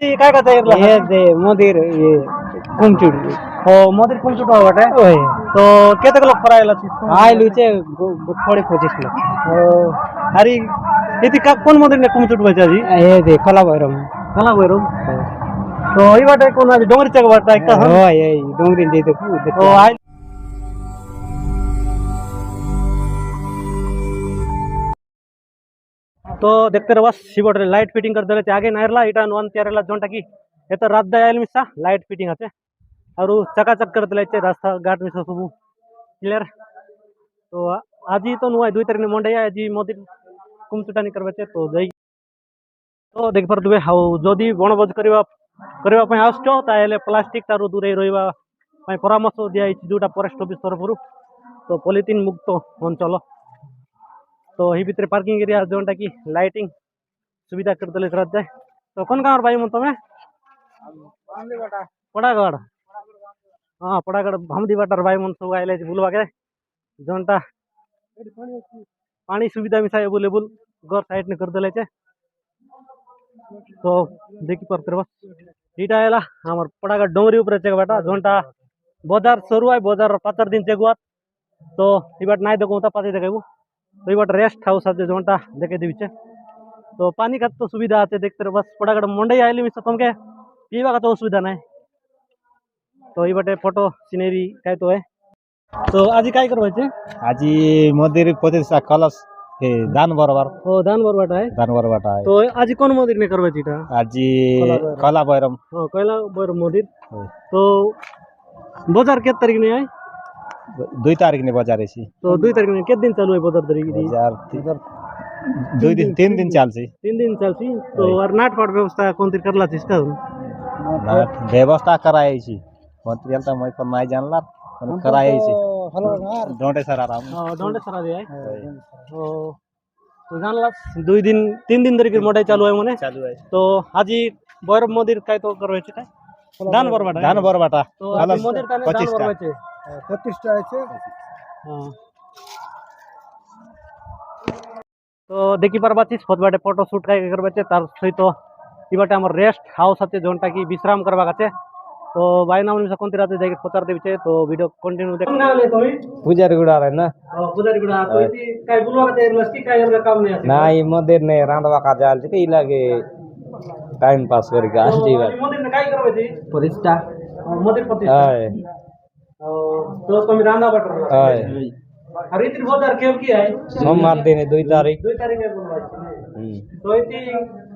ये काय करता है ये दे मोदीर ये कुमचुड हो मोदी कुंचुट वाटे ओय तो केते लोग करायला चिस्तो आय लुचे थोड़ी 25 लोग हो अरे इति का कोण मोदी ने कुंचुट व्हायचा जी ये दे कला भरम कला वैरो तो ई वाटे कोण आज डोंगरीच्या वाटा आहे का हो ये डोंगरी दे तो हो आय तो देखते रहो शिवट लाइट फिटिंग कर देले आगे नायरला इटा वन त्यारेला जोंटा की एत रात आयल मिसा लाइट फिटिंग आते और चकाचक कर देले रास्ता घाट मिसा सब क्लियर तो आज तो नुआ 2 तारीख ने मंडे आज मोदी कुमचुटानी करबे तो जई तो देख पर दुबे हाउ जदी बनभोज करबा पय आसचो ताले प्लास्टिक तारु दूरे रहिबा पय परामर्श दिया जोटा फॉरेस्ट ऑफिस तरफरु तो पॉलिथीन मुक्त अंचल तो ही भितर पार्किंग एरिया जोटा की लाइटिंग सुविधा कर देले रात जाए तो कौन गाँव भाई मन तुम्हें पड़ागढ़ हाँ पड़ागढ़ भामदी बाटार भाई मन सब आइले बुलवा के जोनटा पानी सुविधा मिसा अवेलेबल घर साइड ने कर देले तो देखी पर इटा आला हमार पड़ागढ़ डोंगरी ऊपर बाटा जोनटा बाजार शुरू है बाजार 5 दिन चेगुआ तो ई बाट नाई देखो पाते देखेबू तो ये रेस्ट हाउस आज जोटा देखे दीचे तो पानी का तो सुविधा आते देखते रहो बस पड़ागढ़ मंडई आइली मिस तुमके पीवा का तो असुविधा नहीं तो ये बटे फोटो सीनरी काय तो है तो आज काय करवायचे आज मोदीर प्रतिष्ठा कलश हे दान बरोबर हो दान बरबाटा है दान बरोबर है तो आज कौन मंदिर ने करवायची इटा आज कला बैरम हो कैला बर मंदिर तो बाजार के तारीख ने है 2 तारीख ने बाजार है तो 2 तारीख में कितने दिन चालू है बाजार तारीख बाजार 2 दिन 3 दिन चलसी 3 दिन चलसी तो और नाट पाट व्यवस्था कोणती करला इसका व्यवस्था कराई छी मंत्री अलता मैं पर नहीं जानला कराई छी डोंटे सर आराम हां डोंटे सर आदि है तो जानला 2 दिन 3 दिन तरी मोटाई चालू है मने चालू है तो आज भैरव मंदिर काय तो करवायचे काय दान बरबाटा तो मंदिर ताने दान बरवायचे 25 टा है हां तो देखी पर बात स्पॉट बाटे फोटो शूट काय करबाचे तार सहित ई बाटे हमर रेस्ट हाउस आते जोनटा की विश्राम करबा काते तो भाई नाम निसा कोनती राते जाके पचार देविचे तो वीडियो कंटिन्यू देख नाले तुम्ही पुजारी गुडा रे ना पुजारी गुडा तो इति काय बुलवा काते लस्की काय एरगा काम नहीं आसे नाही मंदिर ने रांधवा का जाल के लागे टाइम पास कर के आंटी बात मंदिर ने काय करबे प्रतिष्ठा मंदिर प्रतिष्ठा हाय तो तुम रांधा बटर हाय अरे इतनी बाजार केव की है सोमवार दिन 2 तारीख 2 तारीख में बुलवाई तो इति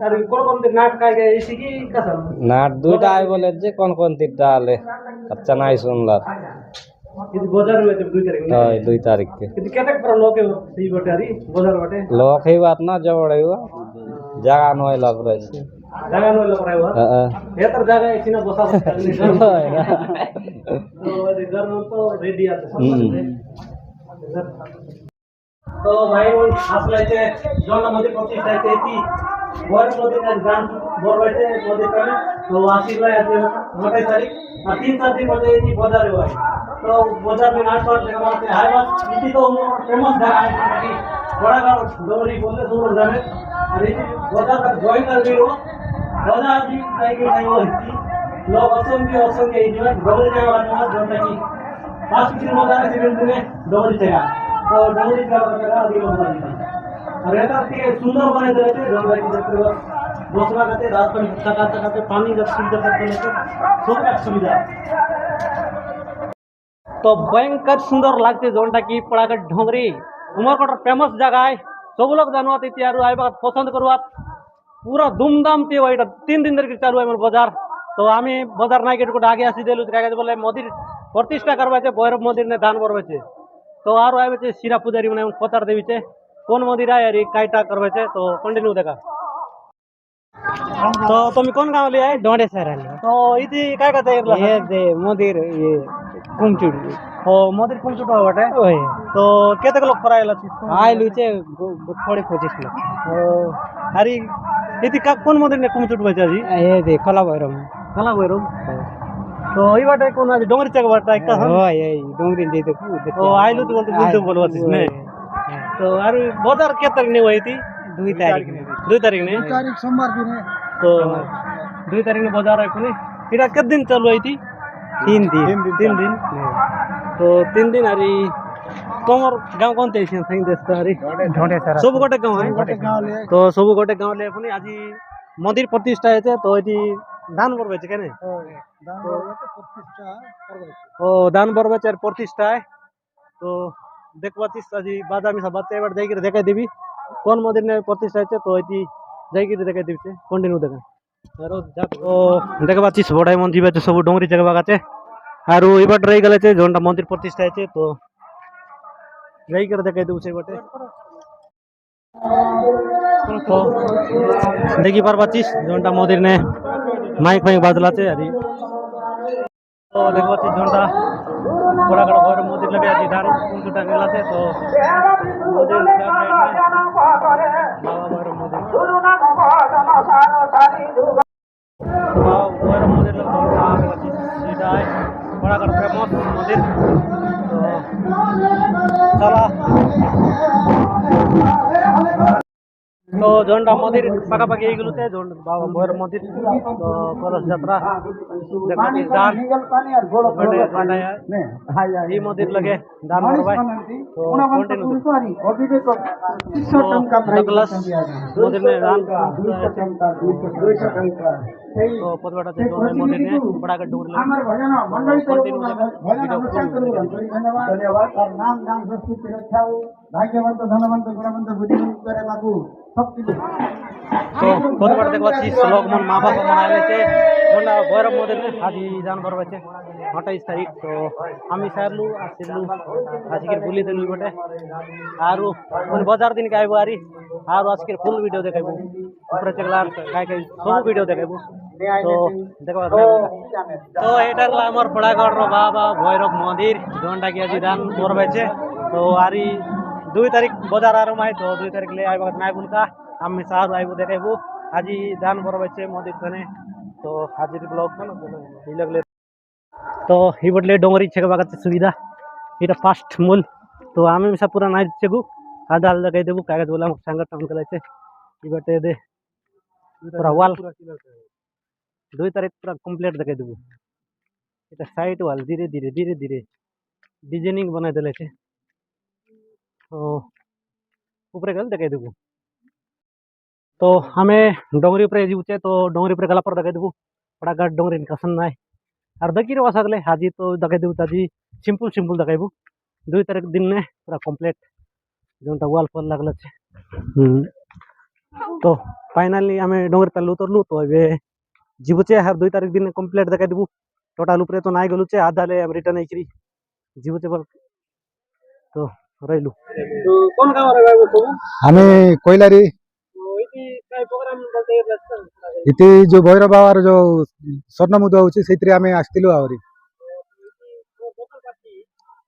अरे कोन नाट काय के इसी की कसम नाट 2 टा आय बोले जे कोन डाले अच्छा नहीं सुनला इति बाजार में 2 तारीख में हाय 2 तारीख के इति केतक पर लोग के सी बटारी बाजार बटे लोग ही बात ना जवड़ हुआ जगह नय लग रहे छे जगह नो लग रहा है हां ये तर जगह ऐसी ना बसा तो घर में तो रेडी आते तो भाई वो असलायचे जोना मध्ये प्रतिष्ठा आहे ती वर मध्ये काय गान बोलवायचे मध्ये काय तो आशीर्वाद आहे मोठे सारी 3-4 दिन मध्ये ती बाजार आहे तो बाजार में नाच पाट लगा मारते हाय बात इति तो फेमस जगह है कि बड़ा गांव डोरी बोलते सुन जाने अरे बाजार का जॉइन कर दियो बाजार भी काय की नहीं होती लोग असंख्य इधर डोरी जगह वाला जोटा की 5 दिन बाजार से मिलते डोरी जगह तो डोंगरी का आदि लोग और ये तो सुंदर बने देते हैं डोंगरी के दूसरा कहते रात में चकाते पानी का सुविधा करते हैं सब का सुविधा तो भयंकर सुंदर लगते जोनटा की पड़ागढ़ डोंगरी उमरकोट फेमस जगह है सब लोग जानवात इति आरु आइ बात पसंद करवात पूरा धूमधाम ते वाइट 3 दिन तक चालू है मोर बाजार तो आमी बाजार नाइकेट को आगे आसी देलु काय बोले मंदिर प्रतिष्ठा करवाचे भैरव मंदिर ने दान करवाचे तो आरो आवे शिरा पुजारी मने पचार देवीचे कोन मंदिर आहे अरे कायटा करवाचे तो कंटिन्यू देखा तो तुम कौन गांव ले आए डोंटे सर आले तो इति काय कहते हैं ये दे मोदीर ये कुमचुड हो मंदिर कुमचुट वाटे ओय तो केते लोग करायला चिस्तो आय लुचे थोड़ी 25 लोग अरे इति का कोन मंदिर ने कुमचुट बचा जी ये दे कला भैरम तो ई बाटे कोन आज डोंगरी चक बाटा का हो ये डोंगरी दे तो आइलु तो बोलते बोलवात इसने तो अरे बाजार के तारीख ने हुई थी 2 तारीख ने 2 तारीख ने 2 तारीख सोमवार दिन है तो 2 तारीख में बाजार है पुनी इटा कितने दिन चालू है थी 3 दिन 3 दिन तो 3 दिन अरे कमर गांव कौन थे इसमें सही देश अरे ढोंडे सर सब गोटे गांव है तो सब गोटे गांव ले पुनी आज मंदिर प्रतिष्ठा है तो ये दान बरबे के नहीं ओ दान बरबे चार प्रतिष्ठा है तो देखवा चीज आज बाजा में सब बात एक बार जाकर देखा देवी कौन मंदिर ने प्रतिष्ठा है तो ये जाकर देखा देवी से कंटिन्यू देखा तो देखा चीज बड़ा मन जीवा सब डोंगरी जगह गाचे आर ये बाट रही गले जोनटा मंदिर प्रतिष्ठा है तो जाकर देखा देव से बाटे तो देखी पार चीज जोनटा मंदिर ने माइक फाइक बाजला अरे तो देखो जोनटा बड़ा बड़ा घर मंदिर लगे आज दान कुंटा नेला तो मंदिर बाबा भैरव मंदिर सीधा है बड़ा फेमस मंदिर तो चला तो जोनटा मंदिर पाखापाखि एगलू थे जोन बाबा भैरव मंदिर तो कलश यात्रा दान ये मंदिर लगे दान भरवाए तो डगलस मंदिर में दान तो पदवाटा से जोन मंदिर ने बड़ा का डोर भाग्यवंत धनवंत गुणवंत बुद्धिवंत करे लागू तो बहुत बड़ा देखो चीज लोग मन माँ बाप मन आए थे जोना भैरव मंदिर में आज दान भरवा 28 तारीख तो हम सारलू आसिलू आज के बुली दिलू बटे आरु मन बाजार दिन के आइबो आरी आरु आज के फुल वीडियो देखाइबो ऊपर चगला काय काय सब वीडियो देखाइबो तो देखो तो एटार ला हमर बड़ागढ़ रो बाबा भैरव मंदिर जोनटा के आज दान भरवा तो आरी 2 तारीख बाजार आरो माय तो 2 तारीख ले आइबो नाय बुनका हम सारू आइबो देखाइबो आज दान भरवा मंदिर कने तो आज ब्लॉग कन लगले तो ये बटले डोंगरी छेकबा सुविधा ये फास्ट मूल तो आम सब पूरा ना छेगु आधा आधा कही देबू कागज बोला सांग टाउन के ये बटे दे पूरा वाल 2 तारीख पूरा कंप्लीट देखे देबू ये साइड वाल धीरे धीरे धीरे धीरे डिजाइनिंग बना दिले तो ऊपर गल देखे देबू तो हमें डोंगरी ऊपर जीवचे तो डोंगरी ऊपर गला पर देखे देबू बड़ा गाड़ डोंगरी कसन ना और दकी रे वासगले हाजी तो देखे देबू ताजी सिंपल सिंपल देखेबू 2 तारीख दिन ने पूरा कंप्लीट जोनटा वाल फल लगल तो फाइनली हमें डोंगरी तल उतरलू तो ये जीवचे हर 2 तारीख दिन कंप्लीट देखे देबू टोटाल ऊपर तो ना गलुचे आधा ले हम रिटर्न आइकरी जीवचे बल तो रहिलू तो कौन काम रहेगा सब हमें कोयलारी तो इति काय प्रोग्राम बोलते इति जो भैरव बाबार जो स्वर्ण मुद्दा होची सेतरी हमें आस्तिलु आवरी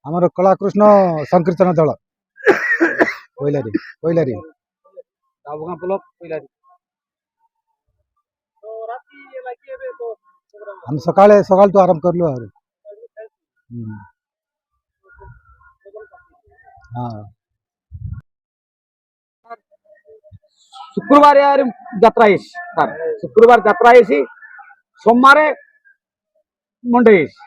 हमर कलाकृष्ण संकीर्तन दल कोयलारी कोयलारी दाबगा ब्लॉक कोइलारी तो राती लागी एबे तो प्रोग्राम हम सकाल तो आरंभ करलु आवरी हाँ शुक्रवार যাত্রা এসি তার শুক্রবার যাত্রা এসি সোমবারে মন্ডে এসি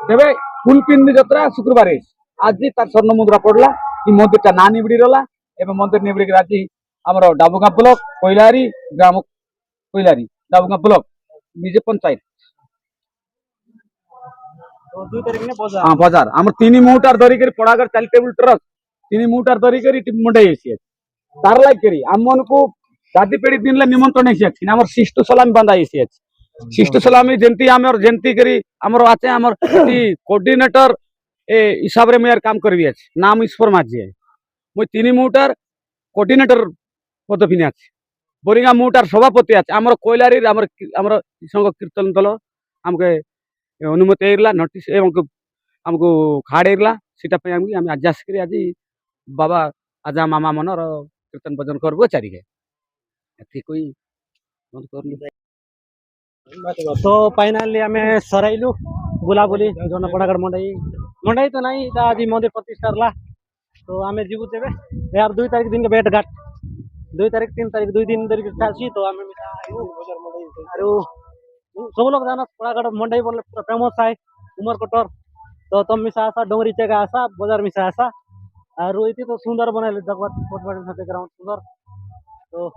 তবে ফুলপিন্দি যাত্রা শুক্রবার এসি আজি তার স্বর্ণ মুদ্রা পড়লা এই মন্দিরটা না নিবিড়ি রলা এবং মন্দির নিবিড়ি রাজি আমার ডাবুগাঁ ব্লক কৈলারি গ্রাম কৈলারি ডাবুগাঁ ব্লক নিজে পঞ্চায়েত तो 2 तारीख ने बाजार हाँ बाजार आम 3 मुटार धरी कर पड़ागर चैरिटेबल ट्रस्ट 3 मुटार धरी कर मुंडे एसी तार लाग करी आमन को दादी पेड़ी दिन ला निमंत्रण एसी अछि हमर शिष्ट सलामी बांधा एसी अछि शिष्ट सलामी जेंती हमर जेंती करी हमर आते हमर कोऑर्डिनेटर ए हिसाब रे मेयर काम करबी अछि नाम ईश्वर माझी है মই 3 मुटार कोऑर्डिनेटर पदफिने अछि बोरिंगा मुटार सभापति अछि हमर कोइलारी हमर हमर संघ कीर्तन दल हमके अनुमति एरला नोटिस हमको खाड़ एरला सीटा पे हम आज आसिक आज बाबा आजा मामा मनर कीर्तन भजन करबो चारिके एथि कोई बंद करलु तो फाइनली हमें सराइलु बुलाबुली जोन बड़ागढ़ मंडई मंडई तो नहीं ता आज मंदिर प्रतिष्ठा ला तो हमें जीवु चेबे यार 2 तारीख दिन के भेट घाट 2 तारीख 3 तारीख 2 दिन धरि चासी तो हमें आरो सब लोग जाना पड़ागढ़ मंडई बोले पूरा फेमस है उमरकोटर तो तुम मिसा आसा डोंगरी जगह आसा बाजार मिसा आसा और इति तो सुंदर बनाइले जगह बैकग्राउंड सुंदर तो